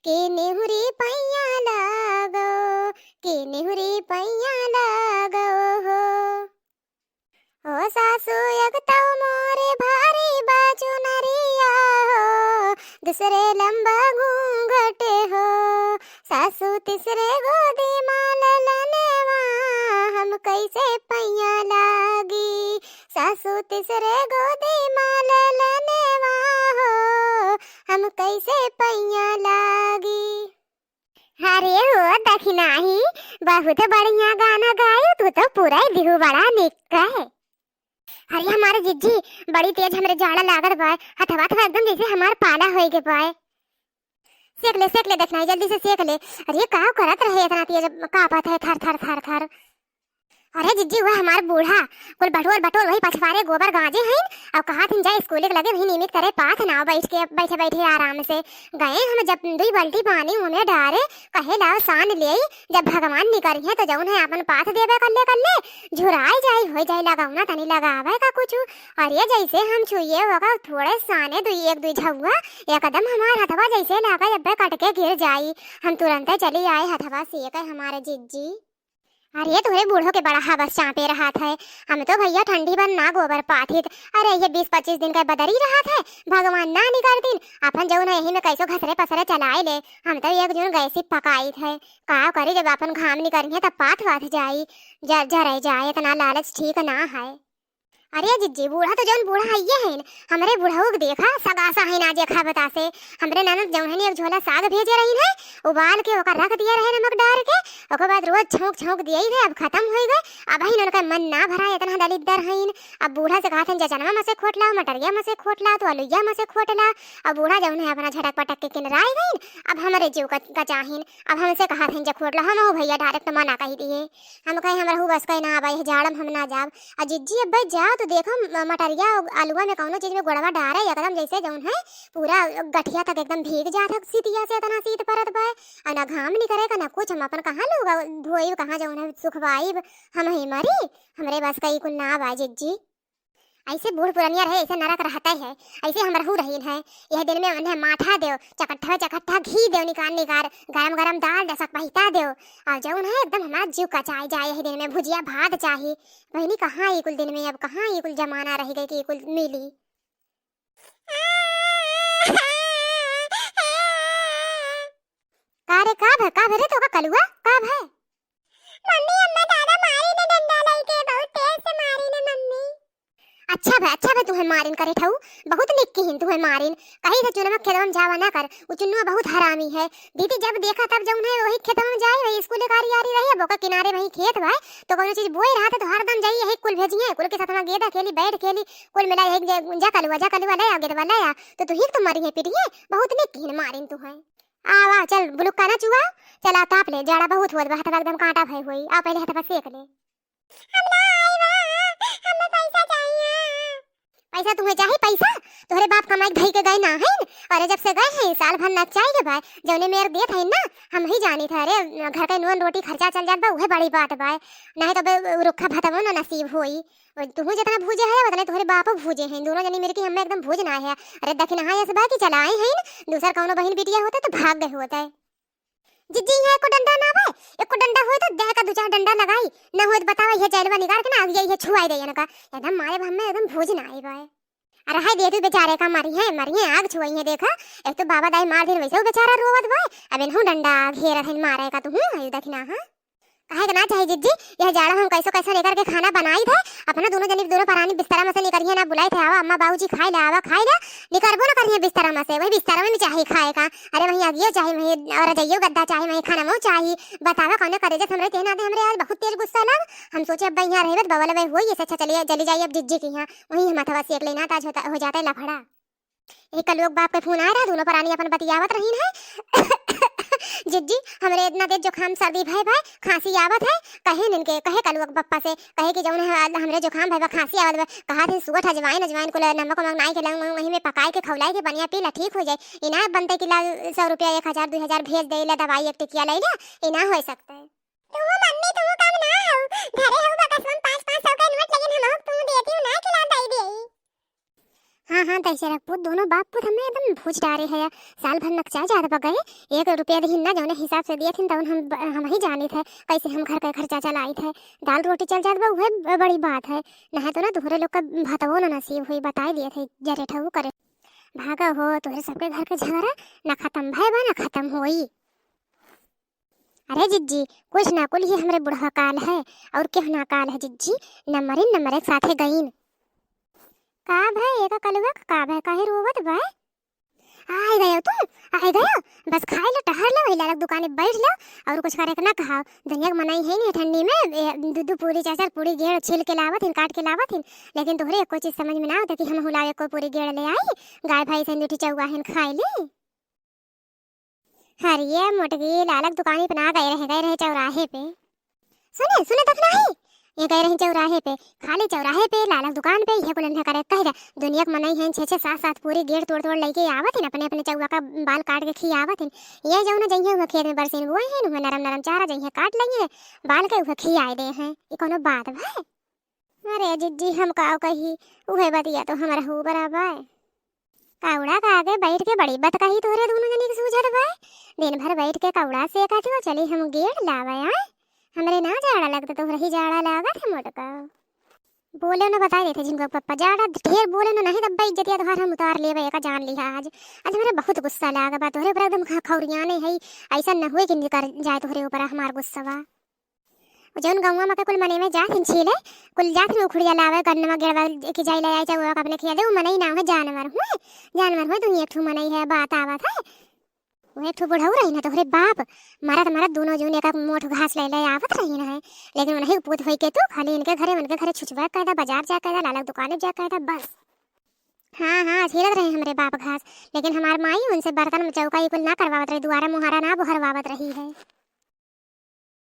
के नेहुरी पैया लागो, के नेहुरी पैया लागो हो। ओ सासू एक तो मोरे भारी बाजू नरिया हो, दूसरे लंबा घूंघट हो। सासू तीसरे गोदी माल लनेवा, हम कैसे पैया लागी। सासू तीसरे गोदी माल लनेवा हो, हम कैसे पैया लागी। अरे हो दखिनाही, बहुत बढ़िया गाना गायो तू तो, पूरा ही दिहू बड़ा निक्का है। अरे हमारे जिज्जी बड़ी तेज हमरे जाड़ा लागत बा, हथवा थवा एकदम जैसे हमार पाला होई के बा। सेक ले देखना, जल्दी से सेक ले। अरे का करत रहे इतना तेज, कापत है थर थर थर थर। अरे जिज्जी वह हमार बूढ़ा कुल बटोर बटोर वही पछवारे गोबर गाजे हैं, और कहा थी जाए स्कूल के लगे वही नियमित करे पाथ ना बैठ के बैठे बैठे आराम से गए हम। जब 2 बाल्टी पानी मुँह में डारे, कहे लाओ सान ले, जब भगवान निकरी है तो जौन है अपन पाथ देवे कल्ले कल्ले झुराई जाई हो जाई, लगाऊना तनी लगावे का कुछ। अरे जैसे हम छुए होगा थोड़े साने एक दुई झुआ, एकदम हमार हथवा जैसे लगा जब कट के गिर जाई। हम तुरंत चली आए हथवा सेक हमारे जिज्जी। अरे तुम्हें बूढ़ों के बड़ा हवस चापे रहा था। हम तो भैया ठंडी बन ना गोबर पाथित। अरे ये 20-25 दिन का बदल ही रहा था, भगवान ना निकाल दिन अपन जौन है यही में कैसो घसरे पसरे चलाए ले। हम तो एक जून गैसी पकाई थे, का करी जब अपन घाम निकल तब पाथ वाथ जाई, जर जाए इतना लालच ठीक ना है। अरे जिज्जी बूढ़ा तो जौन बूढ़ा है ये है, हमरे बूढ़ऊ के देखा सगासा है ना देखा बता से। हमरे ननद जौन है एक झोला साग भेजे रही है, उबाल के ओकर रख दिया रहे नमक डाल के, ओकर बाद रोज छौंक छौंक दिए रहे। अब खत्म हो गए, अब ही उनका मन ना भरा, इतना दलिद्दर है। अब बूढ़ा से कहा था जचनवा में से खोट ला, मटरिया में से खोट ला, तो अलुइया में से खोट ला। अब बूढ़ा जौन है अपना झटक पटक के किनराए गई। अब हमारे जीव का चाहिन, अब हमसे कहा था खोट ला, हम भैया डायरेक्ट मना कही दिए। हम कहे हमारा बस कहीं ना आवा जाड़म हम ना जाब। जिज्जी अब जाओ तो देखो मटरिया आलुआ में कौनो चीज में गोड़वा डारे एकदम जैसे जौन है पूरा गठिया तक एकदम भीग जाता सीतिया से, इतना शीत परत बा, ना घाम नहीं करेगा ना कुछ। हम अपन कहाँ लोग धोई कहाँ जौन है सुखवाई, हम ही मरी, हमरे बस कई कुल ना बा जिज्जी। ऐसे बूढ़ पुरनिया रहे ऐसे नरक रहता है, ऐसे हम रहू रही है। यह दिन में उन्हें माठा दो, चकट्ठा घी दो, निकार गरम गरम दाल दसक पहिता दो, और जौन है एकदम हमारा जीव कचाई जाए। यही दिन में भुजिया भात चाहिए। बहनी कहाँ ये कुल दिन में, अब कहाँ ये कुल जमाना रह गई कि कुल मिली। का भरे तो का कलुआ का है? मम्मी अम्मा दादा मारी ने डंडा लेके, बहुत तेज से मारी ने मम्मी। अच्छा भाई तुम्हें मारिन करे ठऊ, बहुत निक्की हिन तुम्हें मारिन। कहीं से चुनमक खेतम जावा ना कर, वो चुन्नुआ बहुत हरामी है। दीदी जब देखा तब जौन है वही खेतम जाए, वही स्कूल कारी यारी रही है, बोका किनारे वही खेत भाई, तो कोनो चीज बोए रहा था तो हरदम जाइए यही कुल भेजिए, कुल के साथ में गेदा खेली बैठ खेली, कुल मिला एक जा कलुआ ले आ गेदवा ले आ, तो तू ही तो मरी है पिटिए, बहुत निक्की हिन मारिन तू है। आवा चल बुलुक्का ना चुआ, चला ताप ले, जाड़ा बहुत हुआ बा, हथवा एकदम कांटा भई हुई। आ पहले हथवा सेक ले। हम ना आईवा, हमें पैसा चाहिए। पैसा तुम्हें चाहिए? पैसा तोहरे बाप कमाई धई के गए ना है। अरे जब से गए हैं साल भर नचाई के भाई जौने मेरे देत है ना, हम ही जानी था। अरे घर के नून रोटी खर्चा चल जात बा, वह बड़ी बात बा, नहीं तो रुखा भतवो ना नसीब होई। तुम जितना भूजे है उतने तोहरे बाप भूजे हैं, दोनों जनी मेरे की हमें एकदम भूजना है। अरे दखिन हां ऐसे बा कि चलाए हैं, दूसरा कौनो बहन बिटिया होता तो भाग गए होता है। जिज्जी है को डंडा ना भाई, एक को डंडा होए तो दे का 2-4 डंडा लगाई ना होए तो बतावा ये जैलवा निकाल के ना ये छुआई दे ना का, एकदम मारे हमें एकदम भूजना आई बा। अरे हाय दे तू बेचारे का मरी है आग छुई है देखा, एक तो बाबा दाई मार दिन वैसे वो बेचारा रोवत भाई, अब इनहु डंडा घेरा है मारे का तू हूं दखना। हां काहे ना चाहिए जिज्जी, यह जाड़ा हम कैसा लेकर के खाना बनाई थे, अपना दोनों जनी दोनों परानी बिस्तरा में से निकरिए ना बुलाए थे, आवा अम्मा बाबूजी खाई ला, आवा खाई ला, निकरबो ना करिए बिस्तरा में से, वही बिस्तरा में चाहिए खाए का। अरे वही आगियो चाहिए, वही और रजाइयो गद्दा चाहिए, वही खाना मो चाहिए। बतावा कौन करे जे हमरे तेना दे, हमरे आज बहुत तेज गुस्सा लग। हम सोचे अब यहां रहबे बवल वे होई, इससे अच्छा चली जाइए अब जिज्जी के यहां, वही माथा सेक लेना ताज हो जाता है लफड़ा। एक लोग बाप के फोन आया रहा, दोनों परानी अपन बतियावत रही है। जिज्जी हमरे इतना तेज जुखाम सर्दी भाई खांसी आवत है, कहे इनके कहे कलुआ पप्पा से कहे कि जौन है हमरे जुखाम भाई खांसी आवत है, कहा थे सुगत अजवाइन को नमक मंगाई के लंग वहीं में पकाए के खवलाई के बनिया पीला ठीक हो जाए। इना बनते कि 100 रुपया 1000-2000 भेज दे ला, दवाई एक टिकिया ले ला, इना हो सकता है। तुम मम्मी तुम कम ना हो घरे हो बकस में 5-500 का नोट लेकिन हम तुम देती हो ना खिला दई दे। हाँ हाँ तैसे रखपुत दोनों बाप पुत हमें एकदम भूज डारे है। साल भर नकचा जात बगए 1 रुपया दही ना जौने हिसाब से दिए थे तब हम ही जाने थे कैसे हम घर का खर्चा चलाई थे। दाल रोटी चल जात बा वह बड़ी बात है। ना तो ना तुम्हारे लोग का भतवो ना नसीब हुई बताई दिए थे जरे ठहू करे भागा हो तुम्हारे सबके घर का झगड़ा ना खत्म भय बा ना खत्म होई। अरे जिज्जी कुछ ना कुल ही हमरे बुढ़ा काल है और क्यों ना काल है जिज्जी नंबर एक साथे गईन का भाई एका कलवा का भाई काहे रोवत भाई आए गयो तुम आए गयो बस खाए लो टहर लो वही अलग दुकान में बैठ लो और कुछ करे ना कहा दुनिया की मनाई है नहीं ठंडी में दूध पूरी चाचर पूरी गेड़ छिल के लावत काट के लावत लेकिन तोहरे कोई चीज समझ में ना आवत कि हम हुलावे को पूरी गेड़ ले आई गाय भाई से मीठी चौवा है खाए ले हरिये मोटगी अलग दुकान पे ना गए रहे चौराहे पे सुने सुने तक नहीं ये गए रहे चौराहे पे खाली चौराहे पे लालक दुकान पे ये कुल करे कह दे दुनिया के मनाई है 6-6 7-7 पूरी गेड़ तोड़ लेके आवत है अपने अपने चौवा का बाल काट के खियावत है। ये जाऊ ना जइए हुआ खेत में बरसीन बुए हैं नु नरम नरम चारा जइए काट लेंगे बाल के हुआ खियाए दे हैं ये कोनो बात भाई। अरे जिज्जी हम काव कही उहे बतिया तो हमरा हो बराबर कावड़ा का आगे बैठ के बड़ी बात कही तोरे दोनों जनी के सूझत भाई दिन भर बैठ के कावड़ा से काटो चली हम गेड़ लावे आ हमरे ना जाड़ा लगता तो रही जाड़ा लागत है मोटका बोले ना बता देते जिनको पप्पा जाड़ा ढेर बोले ना नहीं दब्बा इज्जतिया तोहार हम उतार लेवे का जान लिया आज हमारे बहुत गुस्सा लागा बा तोहरे ऊपर एकदम खौरियाने है ऐसा न हुए कि कर जाए तोहरे ऊपर हमार गुस्सा बा जौन गौवा में कुल मने में जाथिन छीले कुल जाथिन उखड़िया लावे गन्नमा गेड़वा की जाई ले आई चाहे अपने खिया दे मनई ना है जानवर हुए दुनिया ठू मनई है बात आवत है वो एक ठो बुढ़ऊ रही ना तोहरे बाप मारा दोनों जून एक मोट घास ले आवत रही ना है लेकिन उन्हें पूत होई के तू खाली उनके घरे छुचवा कहता बाजार जा कहता लालक दुकान जा कहता बस। हाँ छीलत रहे हमरे बाप घास लेकिन हमार माई उनसे बर्तन में चौका कुल ना करवावत रही दुआरा मुहारा ना बुहरवावत रही है।